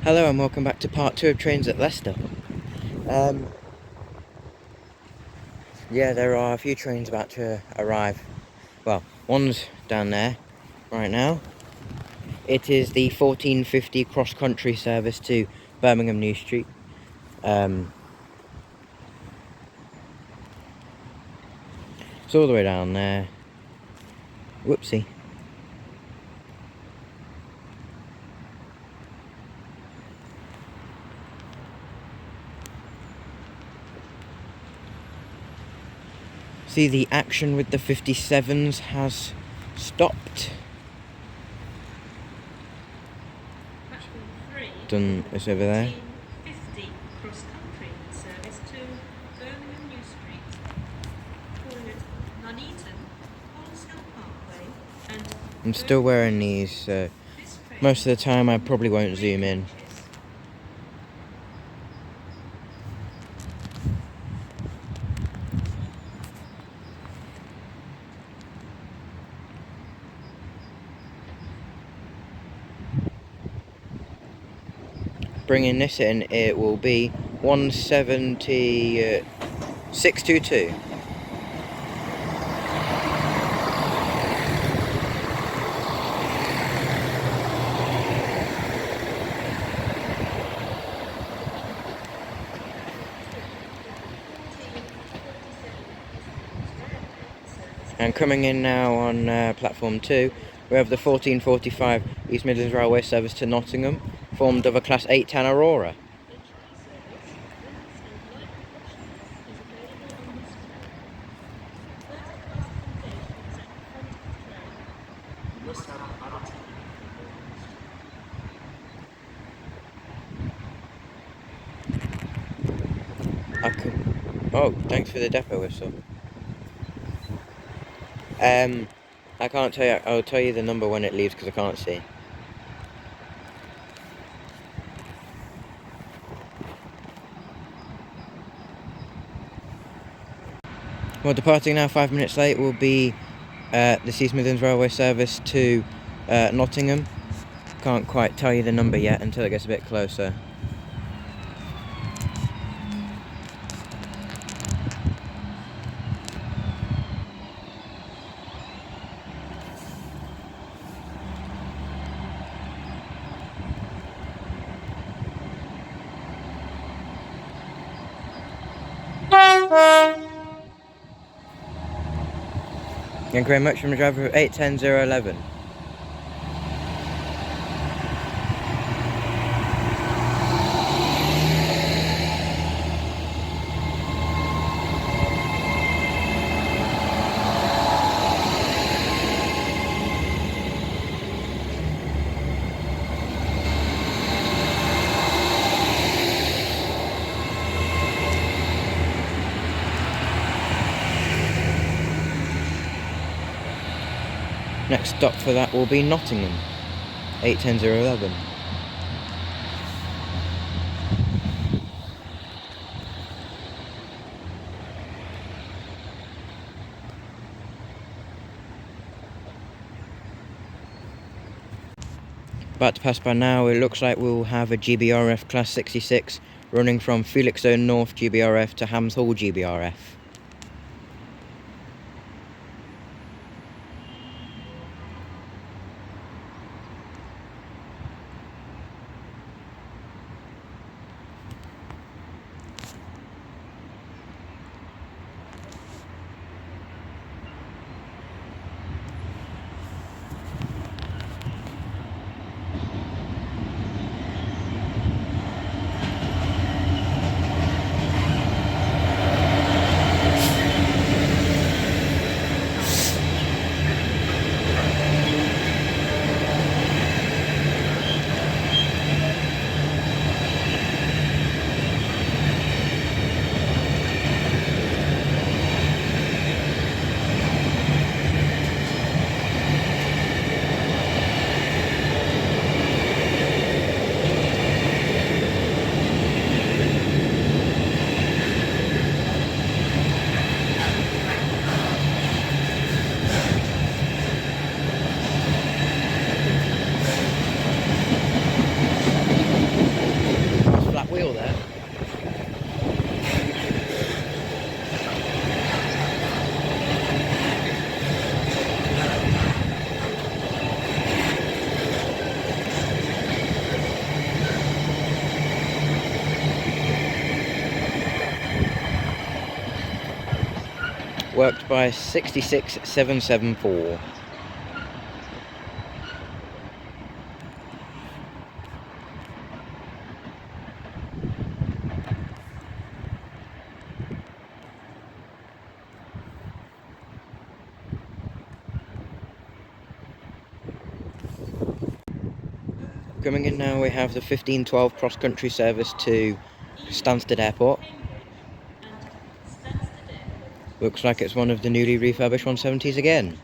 Hello and welcome back to part 2 of Trains at Leicester. Yeah, there are a few trains about to arrive. Well, one's down there right now. It is the 1450 cross-country service to Birmingham New Street. It's all the way down there. Whoopsie. See, the action with the 57s has stopped. Done. It's over there. 1450 cross-country service to Birmingham New Street, calling at Nuneaton, Holshill Parkway, and I'm still wearing these, so most of the time I probably won't zoom in. Bringing this in, it will be 17622. And coming in now on platform 2, we have the 1445 East Midlands Railway service to Nottingham, formed of a Class 810 Aurora. Oh, thanks for the depot whistle. I can't tell you. I'll tell you the number when it leaves because I can't see. Well, departing now 5 minutes late will be the East Midlands Railway service to Nottingham. Can't quite tell you the number yet until it gets a bit closer. Thank you very much from the driver of 810011. Next stop for that will be Nottingham, 810011. About to pass by now, it looks like we'll have a GBRF Class 66 running from Felixstowe North GBRF to Hams Hall GBRF. worked by 66774. Coming in now, we have the 1512 cross-country service to Stansted Airport. Looks like it's one of the newly refurbished 170s again.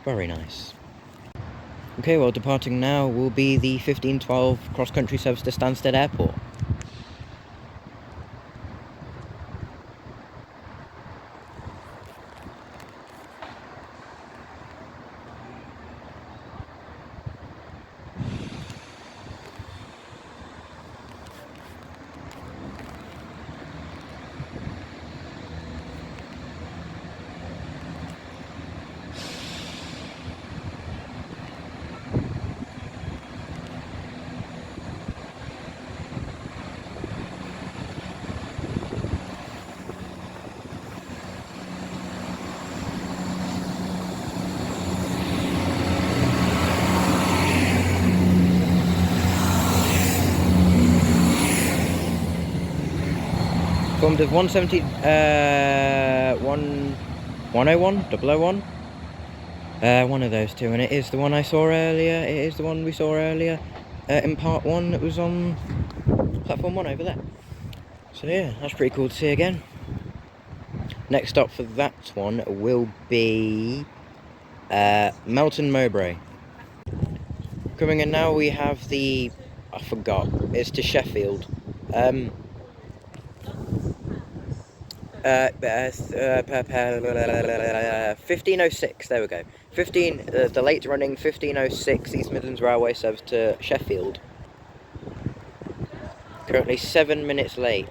Very nice. Okay, well, departing now will be the 1512 cross-country service to Stansted Airport. Formed of 170, 101, 001? One of those two, and it is the one I saw earlier. It is the one we saw earlier in part 1 that was on platform 1 over there. So yeah, that's pretty cool to see again. Next stop for that one will be Melton Mowbray. Coming in now, we have the, I forgot, it's to Sheffield. 1506, there we go. The late running 1506 East Midlands Railway service to Sheffield. Currently 7 minutes late.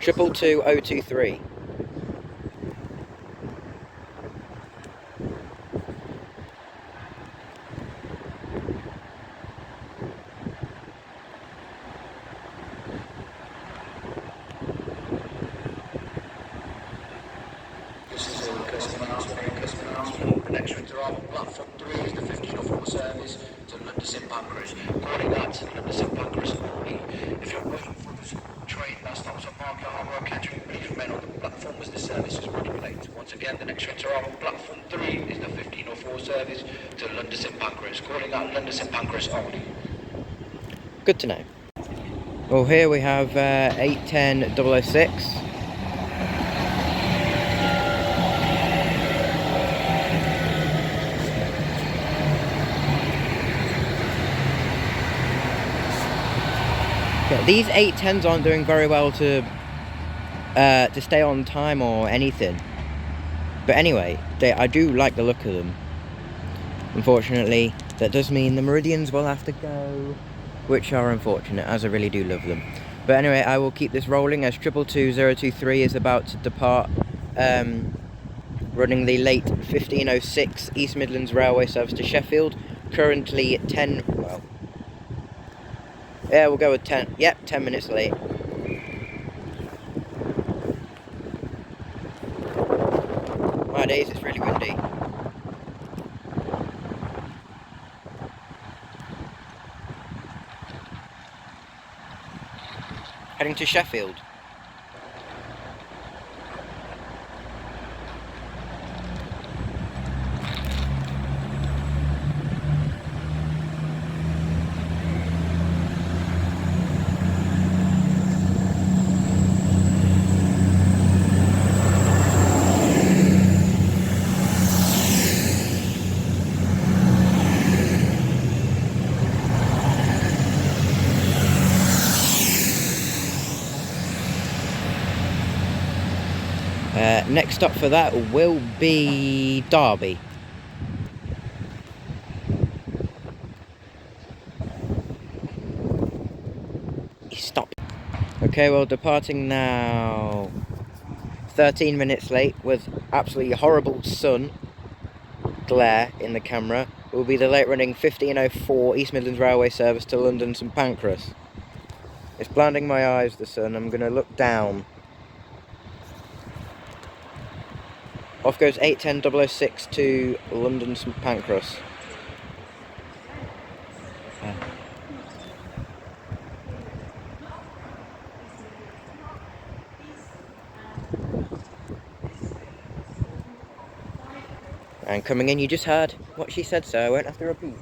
222023. The next train to arrive on platform 3 is the 1504 service to London St Pancras. Calling at London St Pancras only. If you're waiting for the train that stops at Market Harbour, catching, please remain on the platform as the service is running late. Once again, the next train to arrive on platform 3 is the 1504 service to London St Pancras. Calling at London St Pancras only. Good to know. Well, here we have 810-006. Yeah, these 810s aren't doing very well to stay on time or anything. But anyway, I do like the look of them. Unfortunately, that does mean the Meridians will have to go, which are unfortunate, as I really do love them. But anyway, I will keep this rolling as 222023 is about to depart, running the late 1506 East Midlands Railway service to Sheffield. Currently 10, well, yeah, we'll go with 10, yep, 10 minutes late. My days, it's really windy. Heading to Sheffield. Next up for that will be Derby. Okay, well, departing now. 13 minutes late with absolutely horrible sun glare in the camera. It will be the late running 1504 East Midlands Railway service to London St Pancras. It's blinding my eyes, the sun. I'm going to look down. Off goes 810 006 to London St Pancras. And coming in, you just heard what she said, so I won't have to repeat.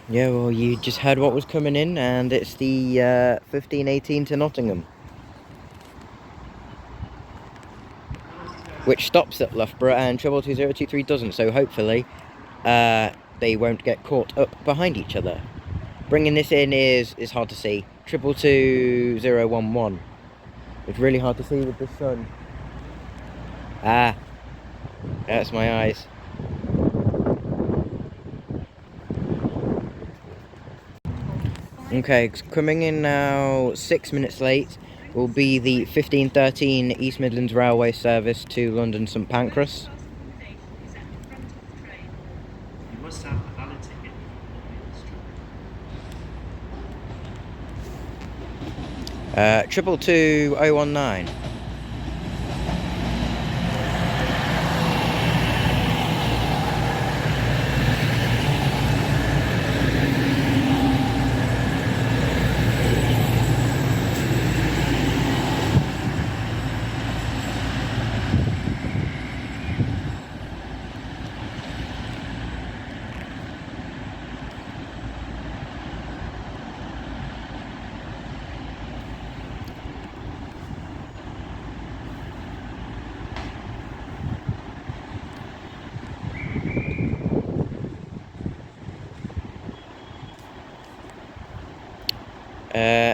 Yeah, well, you just heard what was coming in, and it's the 1518 to Nottingham, which stops at Loughborough, and 22023 doesn't, so hopefully they won't get caught up behind each other. Bringing this in is hard to see. 222011. It's really hard to see with the sun. Ah, that's my eyes. Okay, coming in now 6 minutes late will be the 1513 East Midlands Railway service to London St Pancras. You must have a valid ticket. 222019.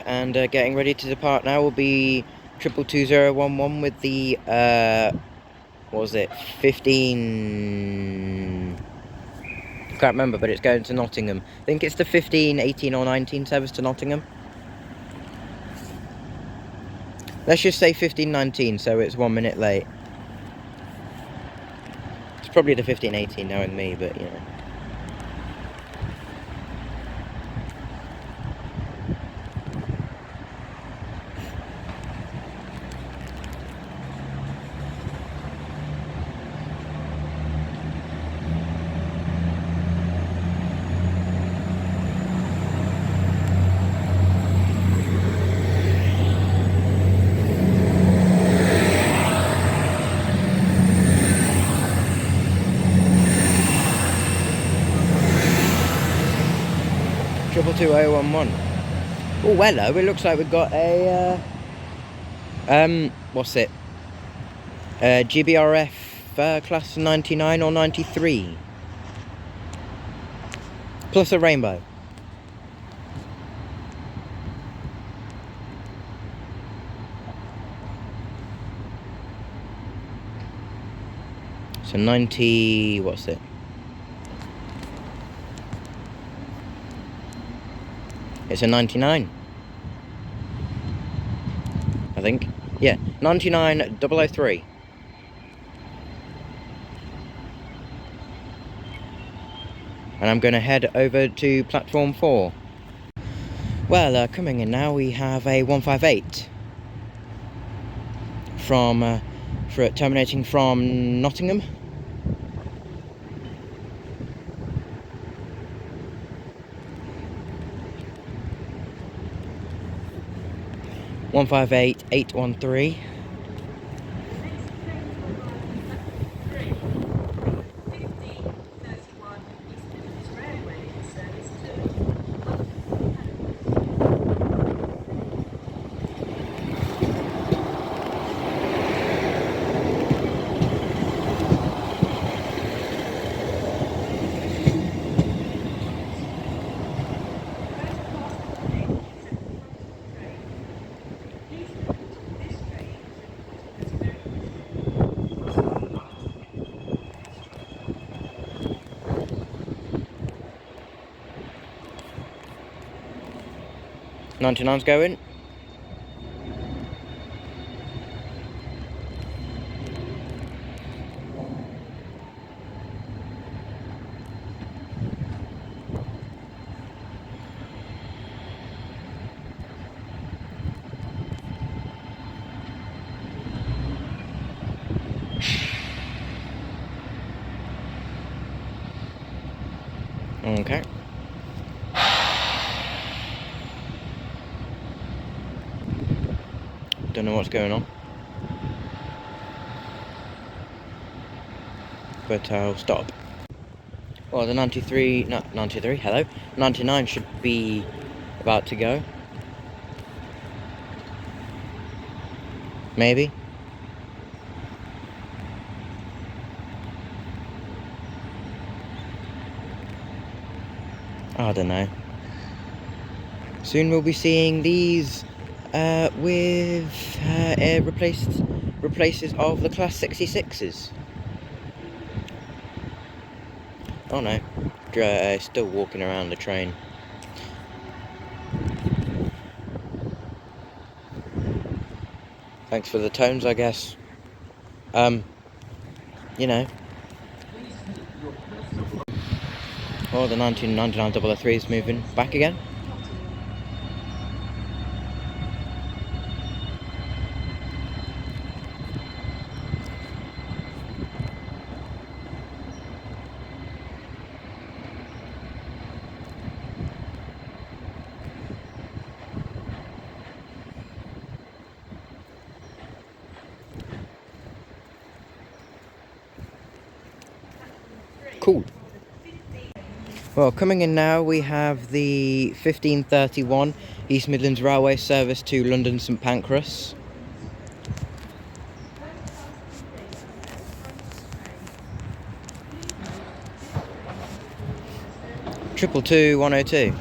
And getting ready to depart now will be 222011 with the what was it, 15, I can't remember, but it's going to Nottingham. I think it's the 1518 or 19 service to Nottingham. Let's just say 1519, so it's 1 minute late. It's probably the 1518 knowing me, but you know. Triple 2011. Oh, hello, it looks like we've got a what's it? GBRF class 99 or 93. Plus a rainbow. So 90, what's it? It's a 99. I think. Yeah, 99003. And I'm going to head over to platform 4. Well, coming in now, we have a 158 from terminating from Nottingham. One 158-813. 99's going. Okay. Don't know what's going on. But I'll stop. Well, the 93, no, 93, hello. 99 should be about to go. Maybe. I don't know. Soon we'll be seeing these with air replaces of the Class 66s. Oh no, still walking around the train. Thanks for the tones, I guess. You know. Oh, the 1999 003 is moving back again. Cool. Well, coming in now, we have the 1531 East Midlands Railway service to London St Pancras. Triple 102.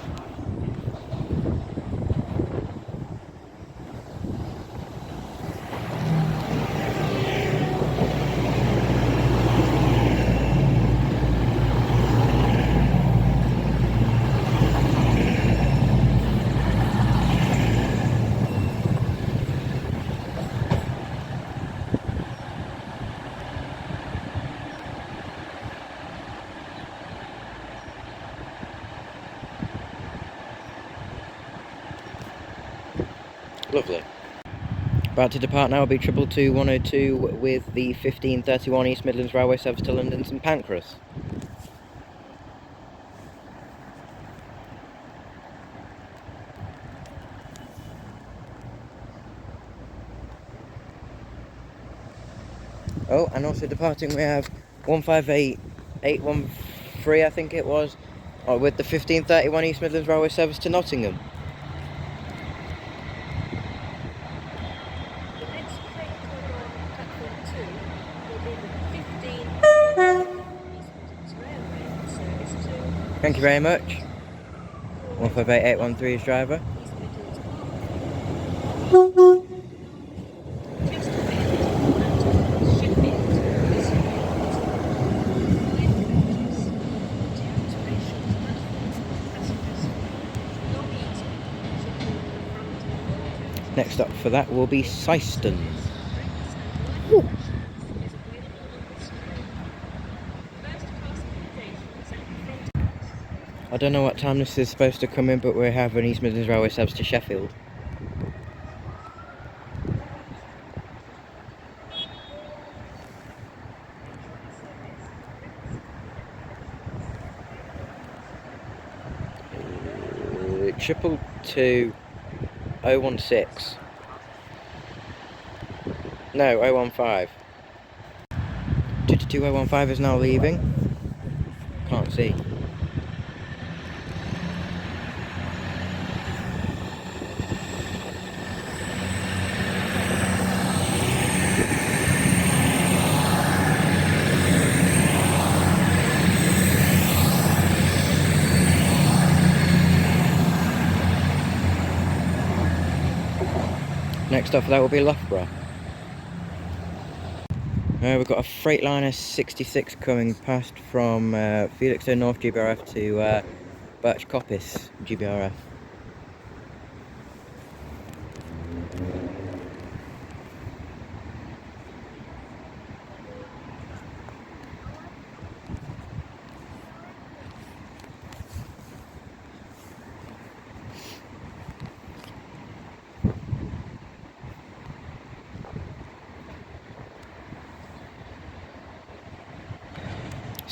Lovely. About to depart now will be triple 102 with the 1531 East Midlands Railway service to London St Pancras. Oh, and also departing we have 158813, I think it was, with the 1531 East Midlands Railway service to Nottingham. The next train coming on platform 2 will be the 15 East Midlands Railway service to Thank you very much. 158813's driver. East Midlands Park. Just ahead and towards Sheffield, this route lane closures, deactivation platform, passengers not eating, secure the front and Next up for that will be Syston. is available on this train. First class accommodations at the front. I don't know what time this is supposed to come in, but we have an East Midlands Railway service to Sheffield. Triple 016. No, 015. 22015 is now leaving. Can't see. Next up for that will be Loughborough. We've got a Freightliner 66 coming past from Felixstowe North GBRF to Birch Coppice GBRF.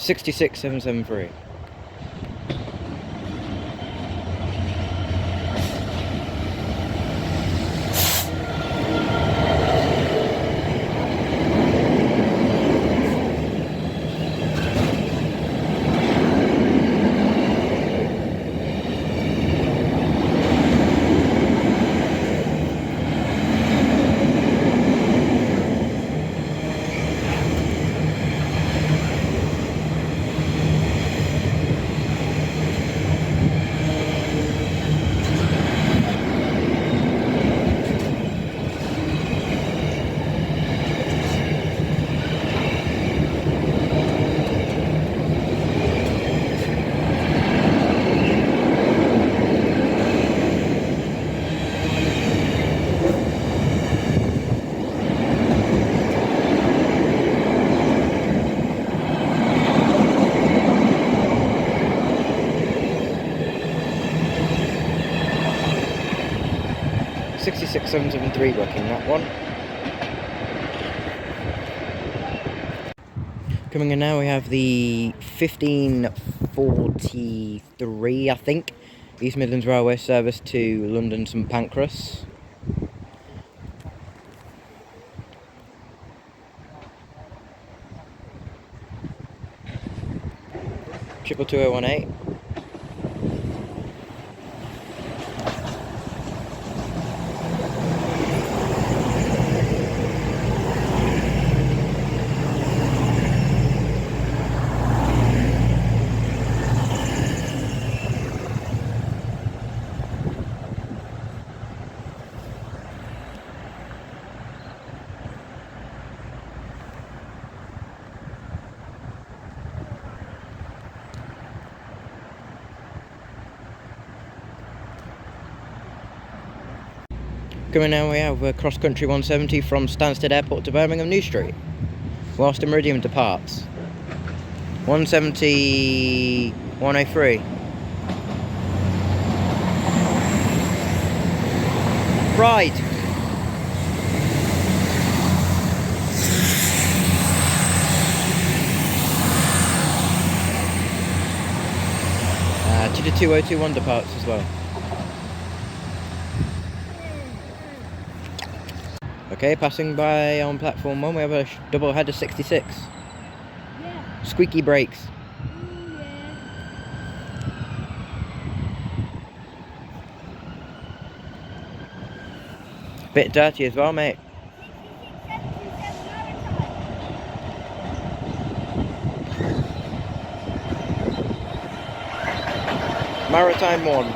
66773. $66,773 working that one. Coming in now, we have the 1543, I think, East Midlands Railway service to London St Pancras. Triple 2018. Coming now, we have cross country 170 from Stansted Airport to Birmingham New Street, whilst Meridian departs. 170 103. Right. To the 2021 departs as well. Okay, passing by on platform 1, we have a double header 66. Yeah. Squeaky brakes. Ooh, yeah. Bit dirty as well, mate. 66727 Maritime 1.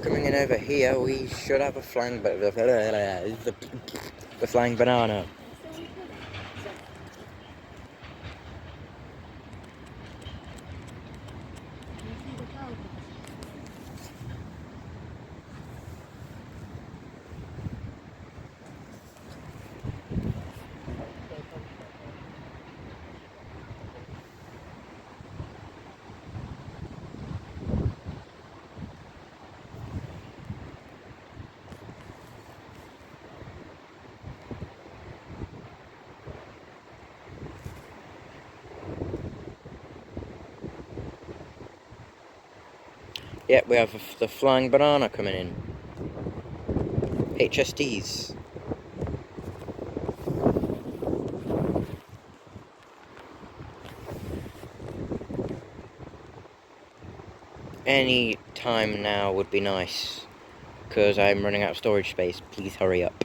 Coming in over here, we should have a flying, but the flying banana. Yep, we have the flying banana coming in. HSTs. Any time now would be nice, because I'm running out of storage space. Please hurry up.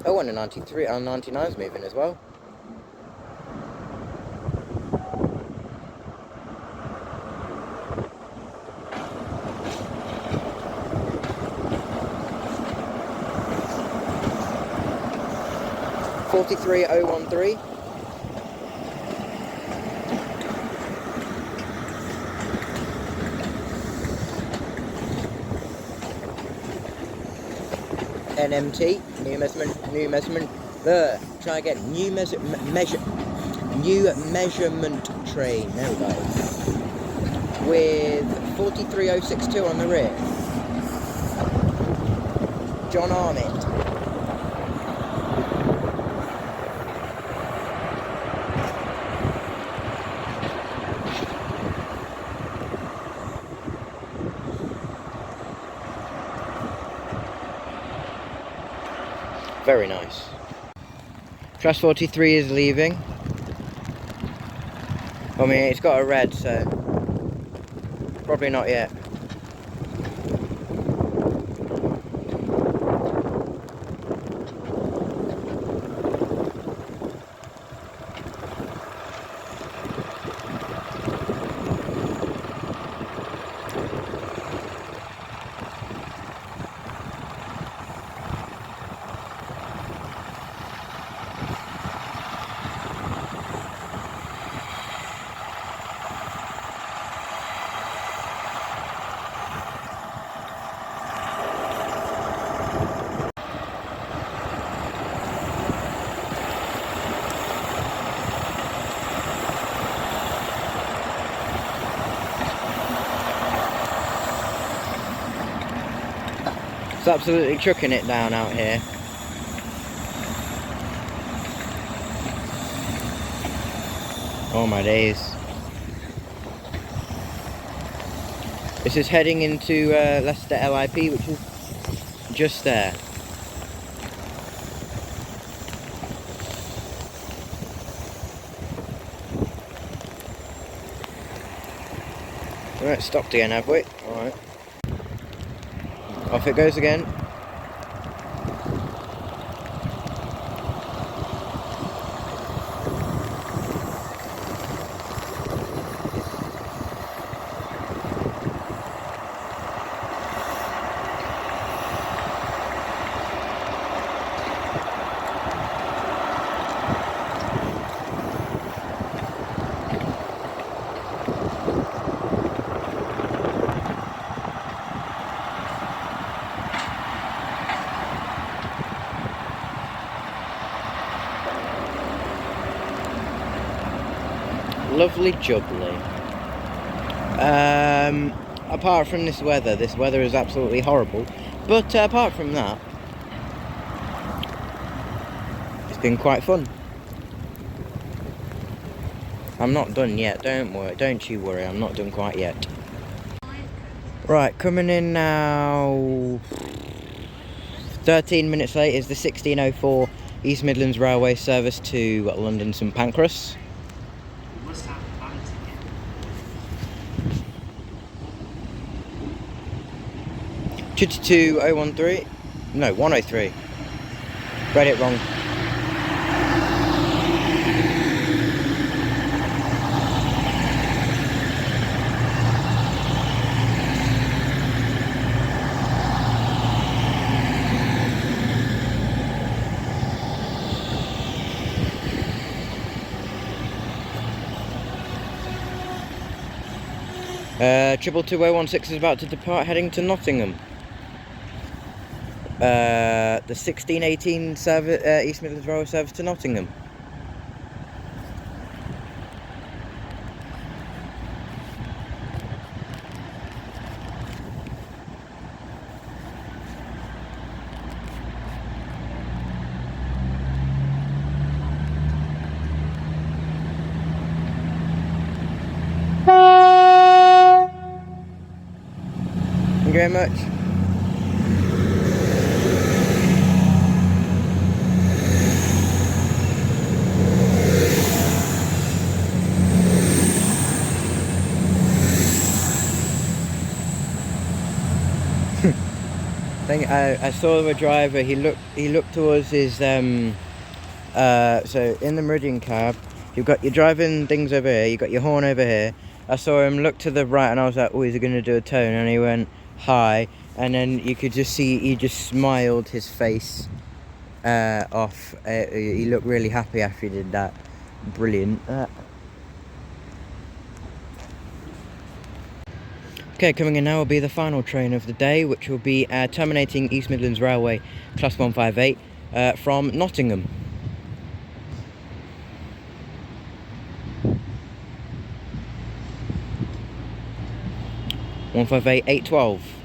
Oh, and a 93 and 99's moving as well. $43,013. NMT, new measurement train, there we go, with 43062 on the rear. John Arnott. Very nice. Class 43 is leaving. I mean, it's got a red, so probably not yet. It's absolutely chucking it down out here. Oh my days. This is heading into Leicester LIP, which is just there. Right, stopped again, have we? Alright. Off it goes again. Lovely jubbly. Apart from this weather is absolutely horrible. But apart from that, it's been quite fun. I'm not done yet, don't you worry, I'm not done quite yet. Right, coming in now, 13 minutes late is the 1604 East Midlands Railway service to London St Pancras. You must have a valid ticket. 22013, no, 103. Read it wrong. Triple 2016 is about to depart, heading to Nottingham. The 1618 service, East Midlands Railway service to Nottingham. Thank you very much. I saw the driver. He looked towards his so in the Meridian cab, you've got your driving things over here, you got your horn over here. I saw him look to the right, and I was like, oh, is he going to do a turn? And he went high, and then you could just see he just smiled his face off. He looked really happy after he did that. Brilliant. Okay, coming in now will be the final train of the day, which will be terminating East Midlands Railway Class 158 from Nottingham. 158 812.